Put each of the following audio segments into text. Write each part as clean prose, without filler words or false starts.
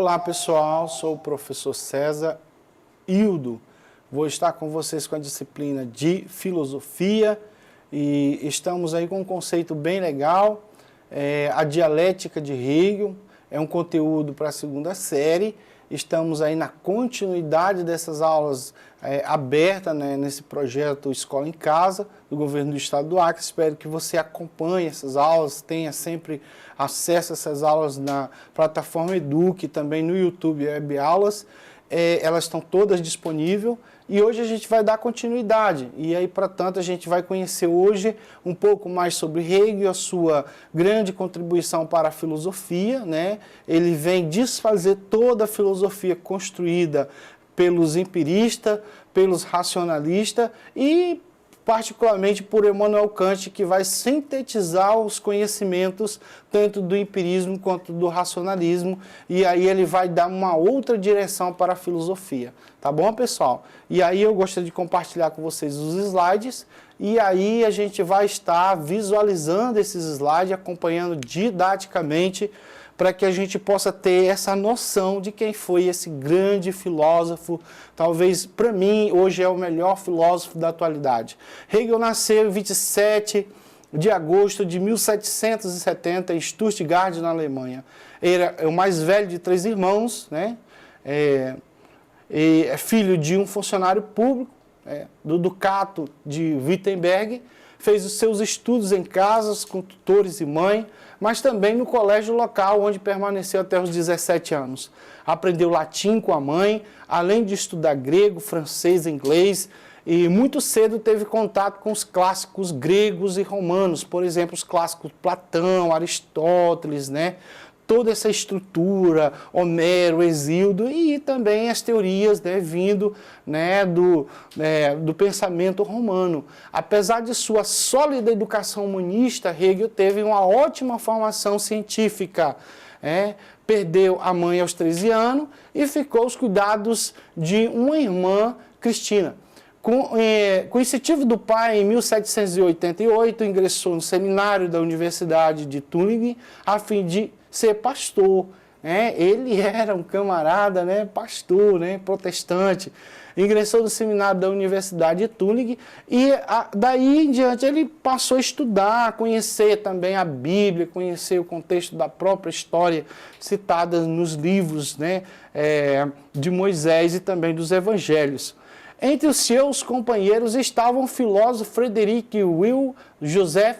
Olá pessoal, sou o professor César Hildo. Vou estar com vocês com a disciplina de filosofia e estamos aí com um conceito bem legal, a dialética de Hegel. É um conteúdo para a segunda série. Estamos aí na continuidade dessas aulas abertas, né, nesse projeto Escola em Casa, do Governo do Estado do Acre. Espero que você acompanhe essas aulas, tenha sempre acesso a essas aulas na plataforma Eduque, também no YouTube Web Aulas. Elas estão todas disponíveis e hoje a gente vai dar continuidade. E aí, para tanto, a gente vai conhecer hoje um pouco mais sobre Hegel, a sua grande contribuição para a filosofia, né? Ele vem desfazer toda a filosofia construída pelos empiristas, pelos racionalistas e particularmente por Immanuel Kant, que vai sintetizar os conhecimentos tanto do empirismo quanto do racionalismo, e aí ele vai dar uma outra direção para a filosofia. Tá bom, pessoal? E aí eu gostaria de compartilhar com vocês os slides, e aí a gente vai estar visualizando esses slides, acompanhando didaticamente, para que a gente possa ter essa noção de quem foi esse grande filósofo, talvez para mim hoje é o melhor filósofo da atualidade. Hegel nasceu em 27 de agosto de 1770 em Stuttgart, na Alemanha. Ele é o mais velho de 3 irmãos, né? É filho de um funcionário público, do Ducato de Wittenberg. Fez os seus estudos em casas com tutores e mãe, mas também no colégio local, onde permaneceu até os 17 anos. Aprendeu latim com a mãe, além de estudar grego, francês, inglês, e muito cedo teve contato com os clássicos gregos e romanos, por exemplo, os clássicos Platão, Aristóteles, né? Toda essa estrutura, Homero, Hesíodo e também as teorias, né, vindo, né, do pensamento romano. Apesar de sua sólida educação humanista, Hegel teve uma ótima formação científica. Perdeu a mãe aos 13 anos e ficou aos cuidados de uma irmã, Cristina. Com incentivo do pai, em 1788, ingressou no seminário da Universidade de Tübingen a fim de ser pastor. Ele era um camarada, né, pastor, né, protestante. Ingressou no seminário da Universidade de Tübingen e daí em diante ele passou a estudar, a conhecer também a Bíblia, conhecer o contexto da própria história citada nos livros, né, de Moisés e também dos Evangelhos. Entre os seus companheiros estavam o filósofo Friedrich Wilhelm Joseph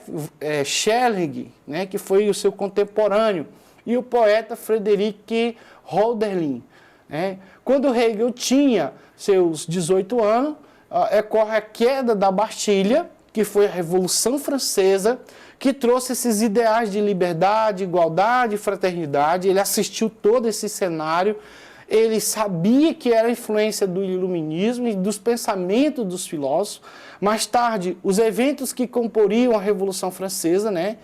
Schelling, né, que foi o seu contemporâneo, e o poeta Friedrich Hölderlin. Quando Hegel tinha seus 18 anos, ocorre a queda da Bastilha, que foi a Revolução Francesa, que trouxe esses ideais de liberdade, igualdade, fraternidade. Ele assistiu todo esse cenário. Ele sabia que era a influência do iluminismo e dos pensamentos dos filósofos. Mais tarde, os eventos que comporiam a Revolução Francesa, né?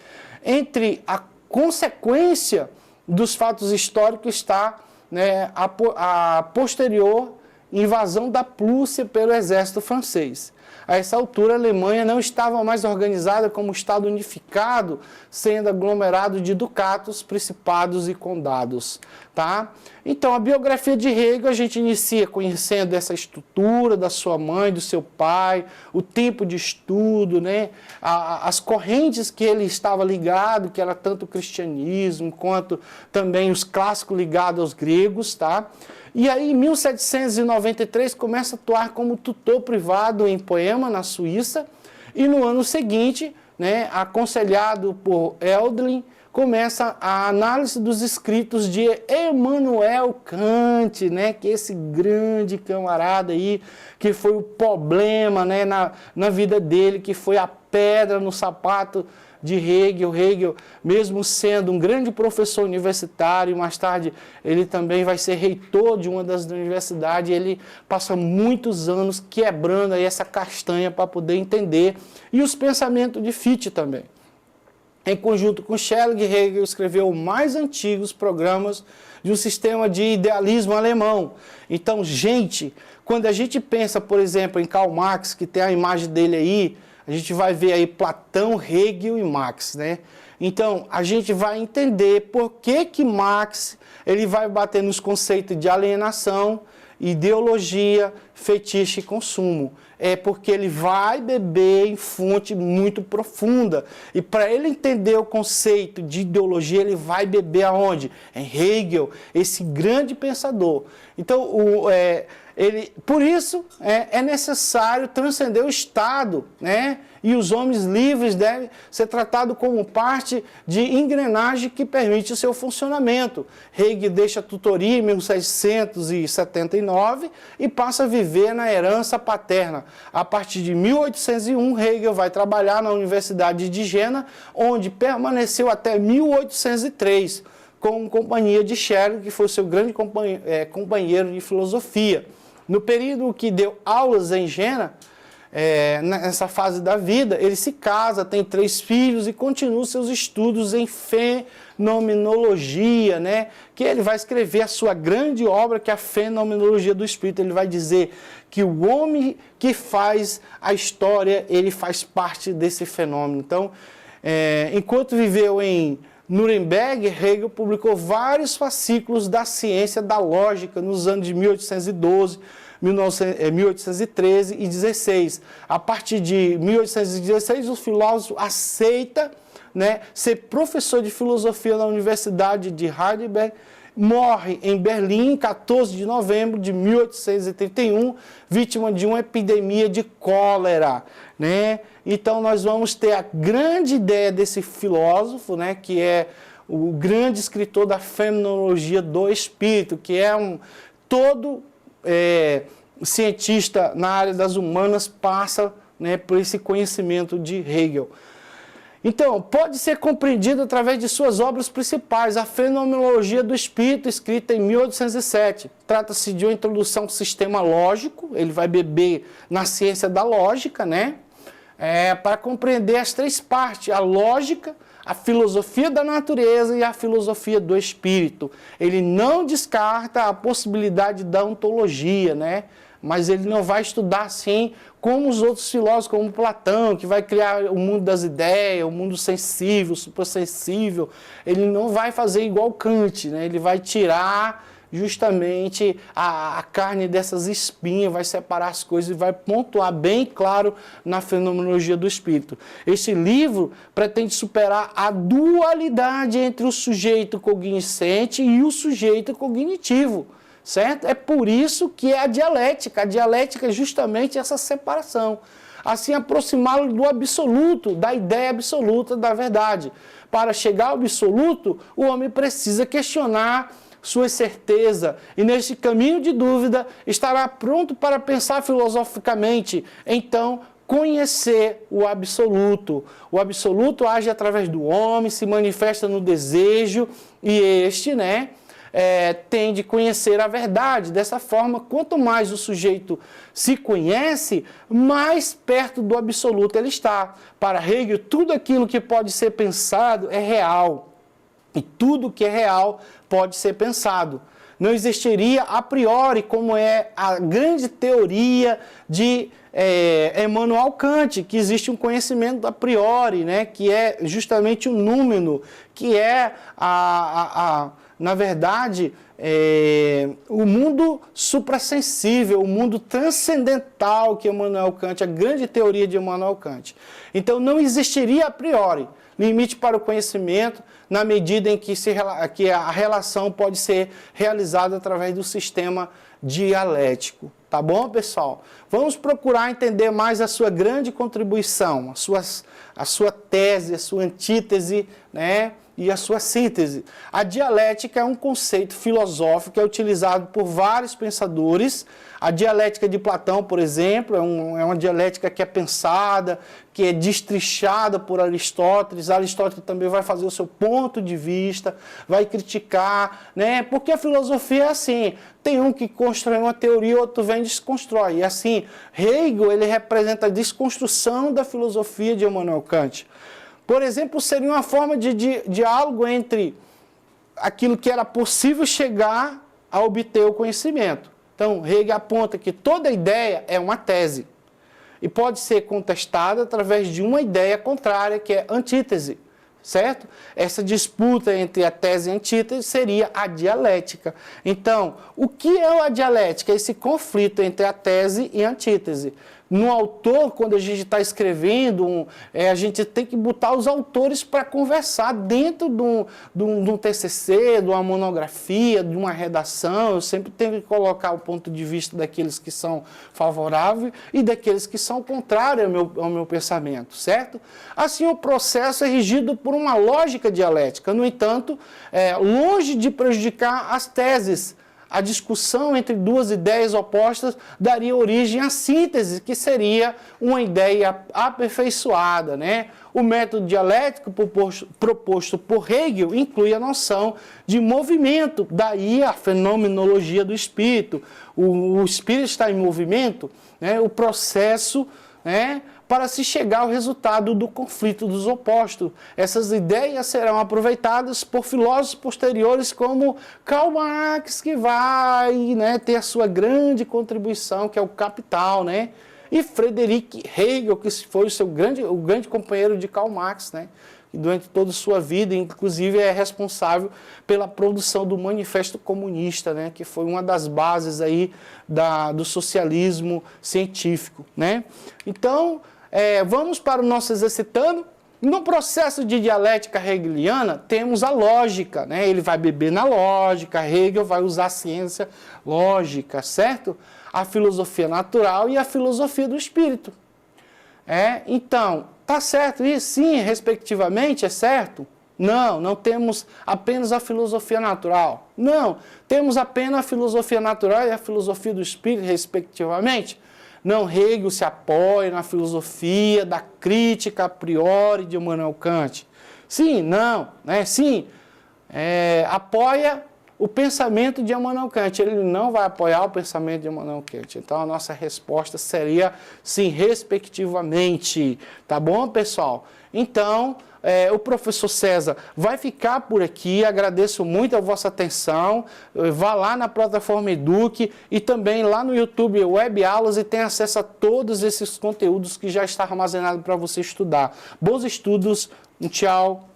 Entre a consequência dos fatos históricos está, né, a posterior invasão da Prússia pelo exército francês. A essa altura, a Alemanha não estava mais organizada como Estado unificado, sendo aglomerado de ducados, principados e condados. Tá? Então, a biografia de Hegel, a gente inicia conhecendo essa estrutura da sua mãe, do seu pai, o tempo de estudo, né? As correntes que ele estava ligado, que era tanto o cristianismo, quanto também os clássicos ligados aos gregos. Tá? E aí, em 1793, começa a atuar como tutor privado em Poema, na Suíça, e no ano seguinte, né, aconselhado por Hölderlin, começa a análise dos escritos de Immanuel Kant, né, que é esse grande camarada aí, que foi o problema, né, na vida dele, que foi a pedra no sapato de Hegel. Hegel, mesmo sendo um grande professor universitário, mais tarde ele também vai ser reitor de uma das universidades, ele passa muitos anos quebrando aí essa castanha para poder entender, e os pensamentos de Fichte também. Em conjunto com Schelling, Hegel escreveu os mais antigos programas de um sistema de idealismo alemão. Então, gente, quando a gente pensa, por exemplo, em Karl Marx, que tem a imagem dele aí, a gente vai ver aí Platão, Hegel e Marx, né? Então, a gente vai entender por que Marx ele vai bater nos conceitos de alienação, ideologia, fetiche e consumo. É porque ele vai beber em fonte muito profunda. E para ele entender o conceito de ideologia, ele vai beber aonde? Em Hegel, esse grande pensador. Então, por isso, é necessário transcender o Estado, né? E os homens livres devem ser tratados como parte de engrenagem que permite o seu funcionamento. Hegel deixa a tutoria em 1779 e passa a viver na herança paterna. A partir de 1801, Hegel vai trabalhar na Universidade de Jena, onde permaneceu até 1803, com companhia de Schelling, que foi seu grande companheiro de filosofia. No período que deu aulas em Jena, nessa fase da vida, ele se casa, tem 3 filhos e continua seus estudos em fenomenologia, né? Que ele vai escrever a sua grande obra, que é a Fenomenologia do Espírito. Ele vai dizer que o homem que faz a história, ele faz parte desse fenômeno. Então, enquanto viveu em Nuremberg, Hegel publicou vários fascículos da ciência da lógica nos anos de 1812, 1813 e 16. A partir de 1816, o filósofo aceita, né, ser professor de filosofia na Universidade de Heidelberg, morre em Berlim em 14 de novembro de 1831, vítima de uma epidemia de cólera, né? Então nós vamos ter a grande ideia desse filósofo, né, que é o grande escritor da Fenomenologia do Espírito, que é cientista na área das humanas passa, né, por esse conhecimento de Hegel. Então, pode ser compreendido através de suas obras principais, a Fenomenologia do Espírito, escrita em 1807. Trata-se de uma introdução ao sistema lógico, ele vai beber na ciência da lógica, né? Para compreender as 3 partes, a lógica, a filosofia da natureza e a filosofia do espírito. Ele não descarta a possibilidade da ontologia, né? Mas ele não vai estudar assim como os outros filósofos, como Platão, que vai criar o mundo das ideias, o mundo sensível, suprassensível. Ele não vai fazer igual Kant, né? Ele vai tirar justamente a carne dessas espinhas, vai separar as coisas e vai pontuar bem claro na Fenomenologia do Espírito. Este livro pretende superar a dualidade entre o sujeito cognoscente e o sujeito cognitivo. Certo? É por isso que é a dialética. A dialética é justamente essa separação. Assim, aproximá-lo do absoluto, da ideia absoluta da verdade. Para chegar ao absoluto, o homem precisa questionar sua certeza. E neste caminho de dúvida, estará pronto para pensar filosoficamente. Então, conhecer o absoluto. O absoluto age através do homem, se manifesta no desejo, e este, né, tem de conhecer a verdade. Dessa forma, quanto mais o sujeito se conhece, mais perto do absoluto ele está. Para Hegel, tudo aquilo que pode ser pensado é real. E tudo que é real pode ser pensado. Não existiria a priori, como é a grande teoria de Immanuel Kant, que existe um conhecimento a priori, né, que é justamente o númeno, que é na verdade, o mundo suprassensível, o mundo transcendental que Immanuel Kant, a grande teoria de Immanuel Kant. Então, não existiria a priori limite para o conhecimento, na medida em que a relação pode ser realizada através do sistema dialético. Tá bom, pessoal? Vamos procurar entender mais a sua grande contribuição, a sua tese, a sua antítese, né? E a sua síntese. A dialética é um conceito filosófico que é utilizado por vários pensadores. A dialética de Platão, por exemplo, é uma dialética que é pensada, que é destrinchada por Aristóteles. Aristóteles também vai fazer o seu ponto de vista, vai criticar, né? Porque a filosofia é assim, tem um que constrói uma teoria, outro vem e desconstrói. E assim, Hegel, ele representa a desconstrução da filosofia de Immanuel Kant. Por exemplo, seria uma forma de diálogo entre aquilo que era possível chegar a obter o conhecimento. Então, Hegel aponta que toda ideia é uma tese. e pode ser contestada através de uma ideia contrária, que é antítese, certo? Essa disputa entre a tese e a antítese seria a dialética. Então, o que é a dialética? Esse conflito entre a tese e a antítese. No autor, quando a gente está escrevendo, a gente tem que botar os autores para conversar dentro de um TCC, de uma monografia, de uma redação. Eu sempre tenho que colocar o ponto de vista daqueles que são favoráveis e daqueles que são contrários ao meu pensamento, certo? Assim, o processo é regido por uma lógica dialética. No entanto, longe de prejudicar as teses, a discussão entre duas ideias opostas daria origem à síntese, que seria uma ideia aperfeiçoada, né? O método dialético proposto por Hegel inclui a noção de movimento, daí a fenomenologia do espírito. O espírito está em movimento, né? O processo, né, para se chegar ao resultado do conflito dos opostos. Essas ideias serão aproveitadas por filósofos posteriores como Karl Marx, que vai, né, ter a sua grande contribuição, que é o Capital, né? E Friedrich Hegel, que foi o grande companheiro de Karl Marx, né? Que durante toda a sua vida, inclusive, é responsável pela produção do Manifesto Comunista, né? Que foi uma das bases aí do socialismo científico, né? Então, vamos para o nosso exercitando. No processo de dialética hegeliana, temos a lógica, né? Ele vai beber na lógica, Hegel vai usar a ciência lógica, certo? A filosofia natural e a filosofia do espírito. Então, tá certo isso? Sim, respectivamente, é certo? Não, não temos apenas a filosofia natural. Não, temos apenas a filosofia natural e a filosofia do espírito, respectivamente. Não, Hegel se apoia na filosofia da crítica a priori de Immanuel Kant. Sim, não, né? Sim, apoia o pensamento de Immanuel Kant. Ele não vai apoiar o pensamento de Immanuel Kant. Então, a nossa resposta seria sim, respectivamente. Tá bom, pessoal? Então, o professor César vai ficar por aqui. Agradeço muito a vossa atenção. Vá lá na plataforma Eduque e também lá no YouTube Web Aulas e tenha acesso a todos esses conteúdos que já está armazenado para você estudar. Bons estudos. Tchau.